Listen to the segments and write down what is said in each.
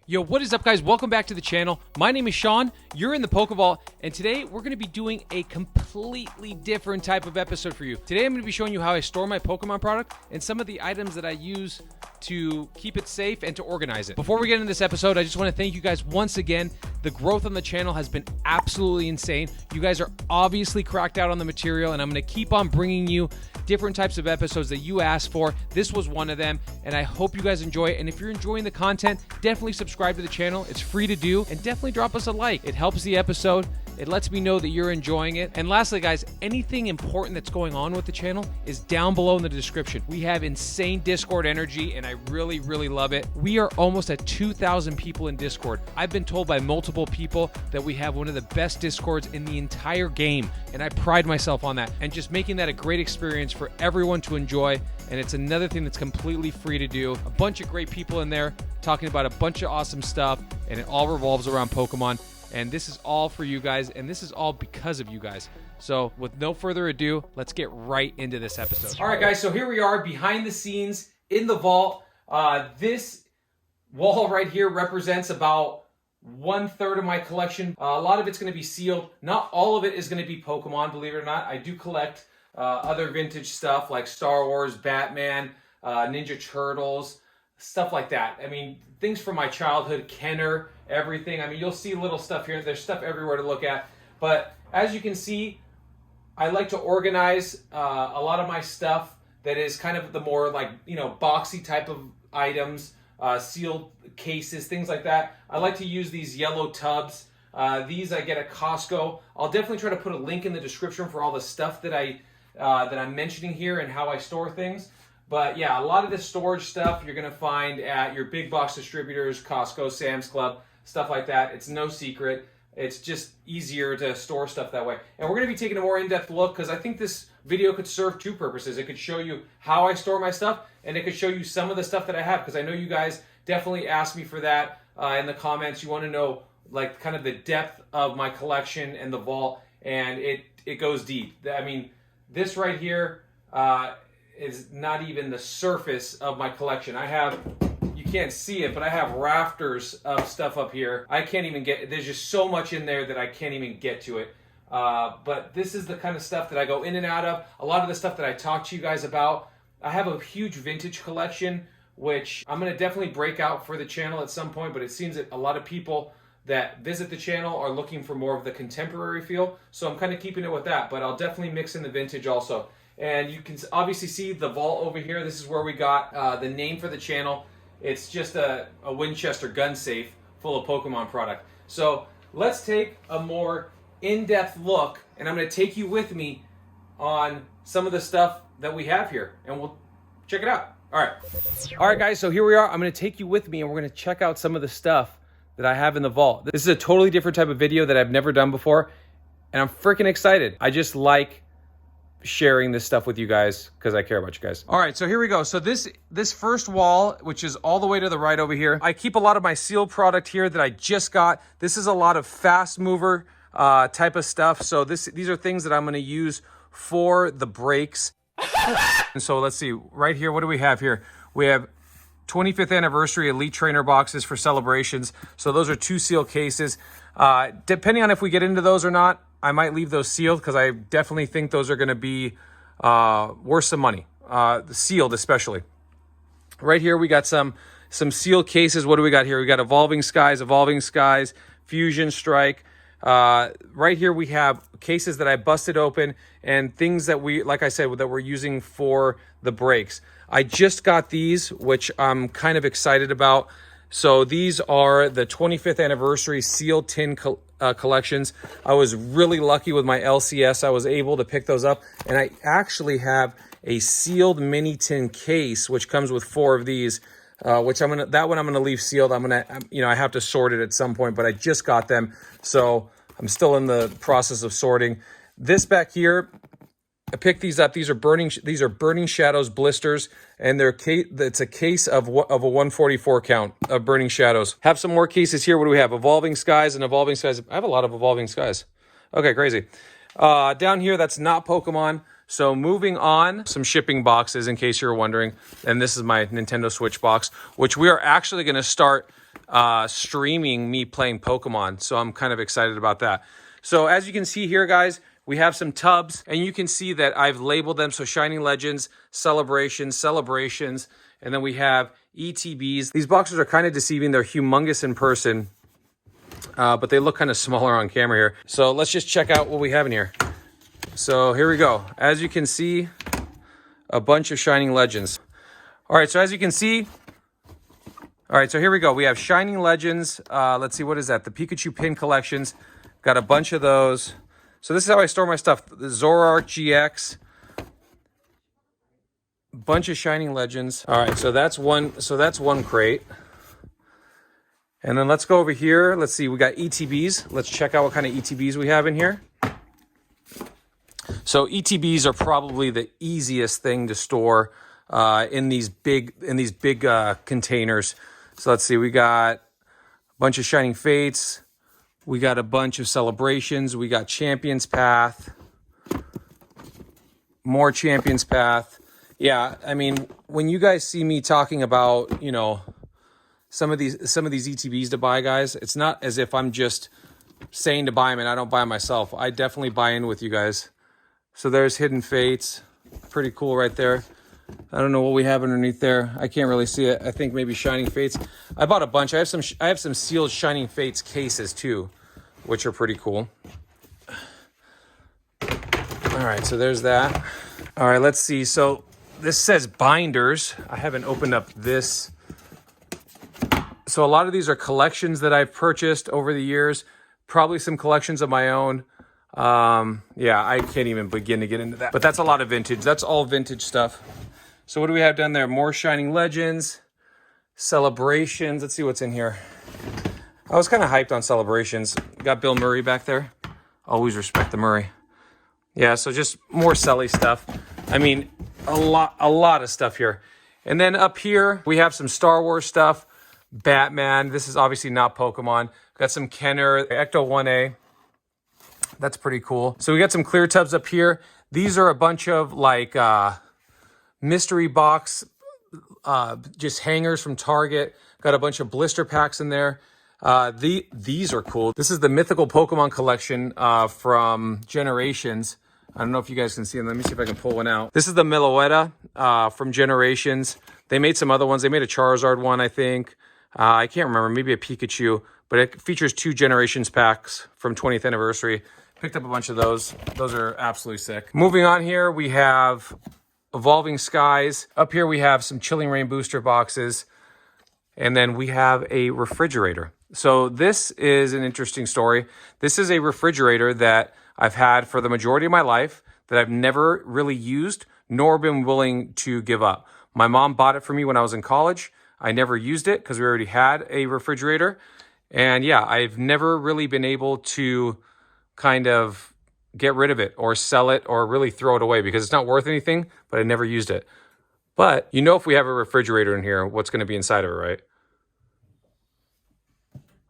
Yo, what is up, guys? Welcome back to the channel. My name is Sean. You're in the Pokevault, and today we're going to be doing a completely different type of episode for you. Today I'm going to be showing you how I store my Pokemon product and some of the items that I use to keep it safe and to organize it. Before we get into this episode, I just want to thank you guys once again. The growth on the channel has been absolutely insane. You guys are obviously cracked out on the material, and I'm going to keep on bringing you different types of episodes that you asked for. This was one of them, and I hope you guys enjoy it. And if you're enjoying the content, definitely subscribe to the channel. It's free to do, and definitely drop us a like. It helps the episode. It lets me know that you're enjoying it. And lastly, guys, anything important that's going on with the channel is down below in the description. We have insane Discord energy, and I really, really love it. We are almost at 2,000 people in Discord. I've been told by multiple people that we have one of the best Discords in the entire game, and I pride myself on that. And just making that a great experience for everyone to enjoy. And it's another thing that's completely free to do. A bunch of great people in there talking about a bunch of awesome stuff, and it all revolves around Pokemon. And this is all for you guys, and this is all because of you guys. So with no further ado, let's get right into this episode. All right, guys, so here we are behind the scenes in the vault. This wall right here represents about 1/3 of my collection. A lot of it's going to be sealed. Not all of it is going to be Pokemon, believe it or not. I do collect other vintage stuff like Star Wars, Batman, Ninja Turtles, stuff like that. I mean, things from my childhood, Kenner, everything. I mean, you'll see little stuff here. There's stuff everywhere to look at. But as you can see, I like to organize a lot of my stuff that is kind of the more like, you know, boxy type of items, sealed cases, things like that. I like to use these yellow tubs. These I get at Costco. I'll definitely try to put a link in the description for all the stuff that I'm mentioning here and how I store things. But yeah, a lot of this storage stuff you're going to find at your big box distributors, Costco, Sam's Club, stuff like that. It's no secret. It's just easier to store stuff that way. And we're going to be taking a more in-depth look because I think this video could serve two purposes. It could show you how I store my stuff, and it could show you some of the stuff that I have, because I know you guys definitely asked me for that in the comments. You want to know like kind of the depth of my collection and the vault, and it goes deep. I mean, this right here is not even the surface of my collection. I have, you can't see it, but I have rafters of stuff up here. I can't even get, there's just so much in there that I can't even get to it. But this is the kind of stuff that I go in and out of. A lot of the stuff that I talk to you guys about. I have a huge vintage collection, which I'm going to definitely break out for the channel at some point, but it seems that a lot of people that visit the channel are looking for more of the contemporary feel. So I'm kind of keeping it with that, but I'll definitely mix in the vintage also. And you can obviously see the vault over here. This is where we got the name for the channel. It's just a Winchester gun safe full of Pokemon product. So let's take a more in-depth look, and I'm going to take you with me on some of the stuff that we have here, and we'll check it out. All right, guys, so here we are. I'm going to take you with me, and we're going to check out some of the stuff that I have in the vault. This is a totally different type of video that I've never done before, and I'm freaking excited. I just like sharing this stuff with you guys because I care about you guys. All right, so here we go. So this first wall, which is all the way to the right over here, I keep a lot of my sealed product here that I just got. This is a lot of fast mover type of stuff. So these are things that I'm going to use for the breaks. And so let's see, right here, what do we have here? We have 25th anniversary Elite Trainer boxes for celebrations. So those are 2 sealed cases. Depending on if we get into those or not, I might leave those sealed because I definitely think those are going to be worth some money, sealed especially. Right here, we got some sealed cases. What do we got here? We got Evolving Skies, Fusion Strike. Right here, we have cases that I busted open and things that we, like I said, that we're using for the breaks. I just got these, which I'm kind of excited about. So these are the 25th anniversary sealed tin collections. I was really lucky with my LCS. I was able to pick those up, and I actually have a sealed mini tin case, which comes with 4 of these, which that one I'm gonna leave sealed. I have to sort it at some point, but I just got them, so I'm still in the process of sorting. This back here, I picked these up. These are Burning Shadows blisters, and it's a case of a 144 count of Burning Shadows. Have some more cases here. What do we have? Evolving Skies and Evolving Skies. I have a lot of Evolving Skies. Okay, crazy. Down here, that's not Pokemon. So moving on, some shipping boxes in case you're wondering. And this is my Nintendo Switch box, which we are actually going to start streaming me playing Pokemon. So I'm kind of excited about that. So as you can see here, guys, we have some tubs, and you can see that I've labeled them. So Shining Legends, Celebrations, and then we have ETBs. These boxes are kind of deceiving. They're humongous in person, but they look kind of smaller on camera here. So let's just check out what we have in here. So here we go. As you can see, a bunch of Shining Legends. All right, so as you can see, all right, so here we go. We have Shining Legends. Let's see, what is that? The Pikachu pin collections. Got a bunch of those. So this is how I store my stuff. The Zoroark GX. Bunch of Shining Legends. All right, so that's one crate. And then let's go over here. Let's see, we got ETBs. Let's check out what kind of ETBs we have in here. So ETBs are probably the easiest thing to store in these big containers. So let's see, we got a bunch of Shining Fates. We got a bunch of Celebrations. We got Champions Path. More Champions Path. Yeah, I mean, when you guys see me talking about, you know, some of these ETBs to buy, guys, it's not as if I'm just saying to buy them and I don't buy them myself. I definitely buy in with you guys. So there's Hidden Fates. Pretty cool right there. I don't know what we have underneath there. I can't really see it. I think maybe Shining Fates. I bought a bunch. I have some sealed Shining Fates cases too, which are pretty cool. All right, so there's that. All right, let's see. So this says binders. I haven't opened up this. So a lot of these are collections that I've purchased over the years. Probably some collections of my own. Yeah, I can't even begin to get into that. But that's a lot of vintage. That's all vintage stuff. So what do we have down there? More Shining Legends, Celebrations. Let's see what's in here. I was kind of hyped on Celebrations. Got Bill Murray back there. Always respect the Murray. Yeah, so just more Selly stuff. I mean, a lot of stuff here. And then up here, we have some Star Wars stuff. Batman. This is obviously not Pokemon. Got some Kenner, Ecto 1A. That's pretty cool. So we got some clear tubs up here. These are a bunch of like mystery box, just hangers from Target. Got a bunch of blister packs in there. These are cool. This is the Mythical Pokemon collection from Generations. I don't know if you guys can see them. Let me see if I can pull one out. This is the Meloetta from Generations. They made some other ones. They made a Charizard one, I think. I can't remember. Maybe a Pikachu. But it features 2 Generations packs from 20th anniversary. Picked up a bunch of those. Those are absolutely sick. Moving on here, we have Evolving Skies. Up here, we have some Chilling Reign booster boxes. And then we have a refrigerator. So this is an interesting story. This is a refrigerator that I've had for the majority of my life that I've never really used nor been willing to give up. My mom bought it for me when I was in college. I never used it because we already had a refrigerator. And yeah, I've never really been able to kind of get rid of it or sell it or really throw it away because it's not worth anything, but I never used it. But you know, if we have a refrigerator in here, what's going to be inside of it, right?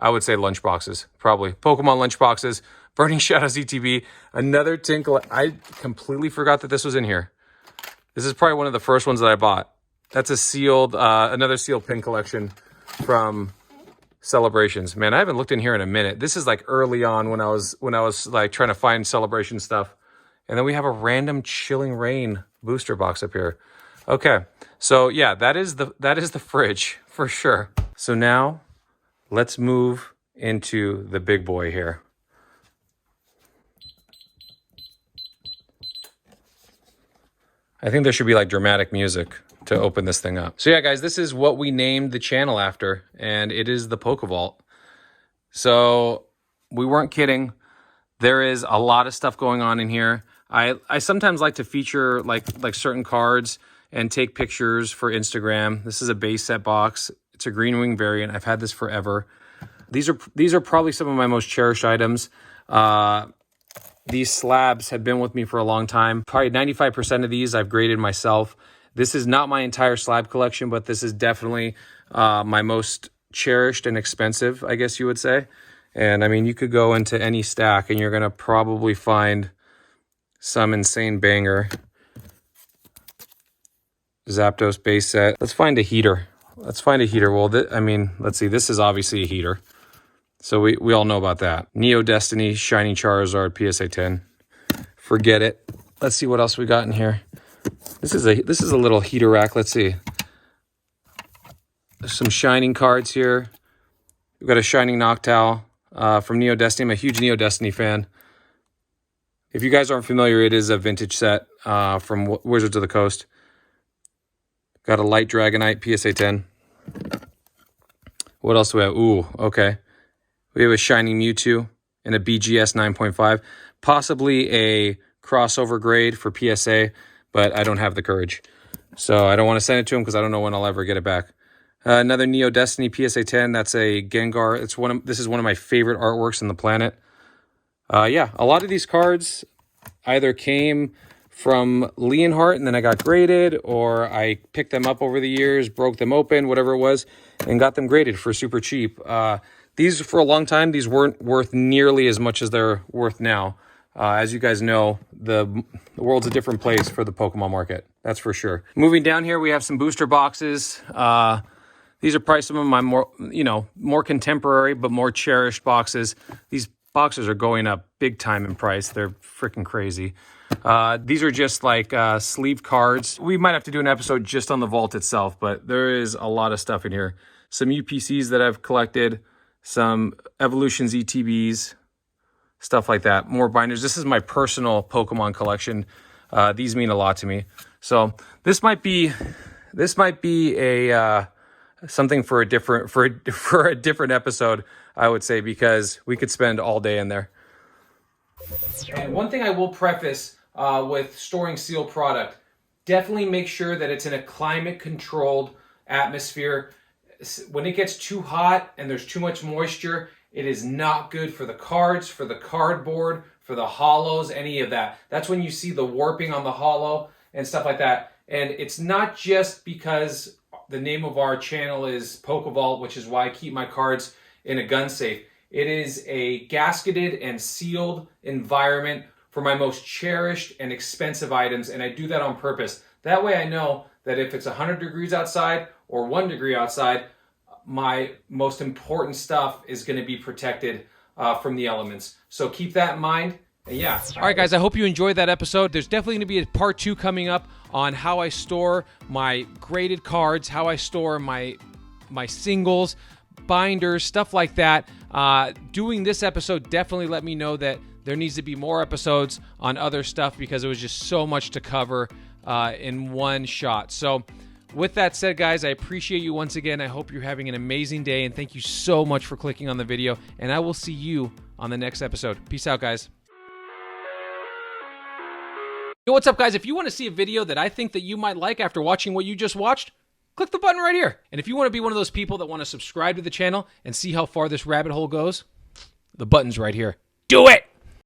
I would say lunch boxes, probably. Pokemon lunch boxes, Burning Shadows ETB, another Tinkle. I completely forgot that this was in here. This is probably one of the first ones that I bought. That's a sealed, another sealed pin collection from Celebrations. Man, I haven't looked in here in a minute. This is like early on when I was like trying to find Celebration stuff. And then we have a random Chilling Reign booster box up here. Okay, so yeah, that is the fridge for sure. So now let's move into the big boy here. I think there should be like dramatic music to open this thing up. So yeah, guys, this is what we named the channel after, and it is the PokeVault. So we weren't kidding. There is a lot of stuff going on in here. I sometimes like to feature like certain cards and take pictures for Instagram. This is a base set box. It's a Green Wing variant. I've had this forever. These are probably some of my most cherished items. These slabs have been with me for a long time. Probably 95% of these I've graded myself. This is not my entire slab collection, but this is definitely my most cherished and expensive, I guess you would say. And I mean, you could go into any stack and you're going to probably find some insane banger. Zapdos base set. Let's find a heater. let's find a heater. Well, I mean, let's see. This is obviously a heater. So we all know about that. Neo Destiny, Shining Charizard, PSA 10. Forget it. Let's see what else we got in here. This is a little heater rack. Let's see. There's some Shining cards here. We've got a Shining Noctowl from Neo Destiny. I'm a huge Neo Destiny fan. If you guys aren't familiar, it is a vintage set from Wizards of the Coast. Got a Light Dragonite, PSA 10. What else do we have? Ooh, okay. We have a Shining Mewtwo and a BGS 9.5. Possibly a crossover grade for PSA, but I don't have the courage. So I don't want to send it to him because I don't know when I'll ever get it back. Another Neo Destiny PSA 10. That's a Gengar. This is one of my favorite artworks on the planet. Yeah, a lot of these cards either came from Leonhart and then I got graded, or I picked them up over the years, broke them open, whatever it was, and got them graded for super cheap. These, for a long time, these weren't worth nearly as much as they're worth now. As you guys know, the world's a different place for the Pokemon market. That's for sure. Moving down here, we have some booster boxes. These are probably some of my more contemporary but more cherished boxes. These boxes are going up big time in price. They're freaking crazy. These are just like sleeve cards. We might have to do an episode just on the vault itself, but there is a lot of stuff in here. Some UPCs that I've collected, some Evolutions ETBs, stuff like that. More binders. This is my personal Pokemon collection. These mean a lot to me. So this might be a something for a different episode, I would say, because we could spend all day in there. And one thing I will preface with storing sealed product, definitely make sure that it's in a climate-controlled atmosphere. When it gets too hot and there's too much moisture, it is not good for the cards, for the cardboard, for the hollows, any of that. That's when you see the warping on the hollow and stuff like that. And it's not just because the name of our channel is PokeVault, which is why I keep my cards in a gun safe. It is a gasketed and sealed environment for my most cherished and expensive items, and I do that on purpose. That way I know that if it's 100 degrees outside or 1 degree outside, my most important stuff is going to be protected from the elements. So keep that in mind. And yeah. All right, guys, I hope you enjoyed that episode. There's definitely going to be a part 2 coming up on how I store my graded cards, how I store my singles, binders, stuff like that. Doing this episode definitely let me know that there needs to be more episodes on other stuff because it was just so much to cover in one shot. So with that said, guys, I appreciate you once again. I hope you're having an amazing day, and thank you so much for clicking on the video, and I will see you on the next episode. Peace out, guys. Yo, what's up, guys? If you want to see a video that I think that you might like after watching what you just watched, click the button right here. And if you want to be one of those people that want to subscribe to the channel and see how far this rabbit hole goes, the button's right here. Do it!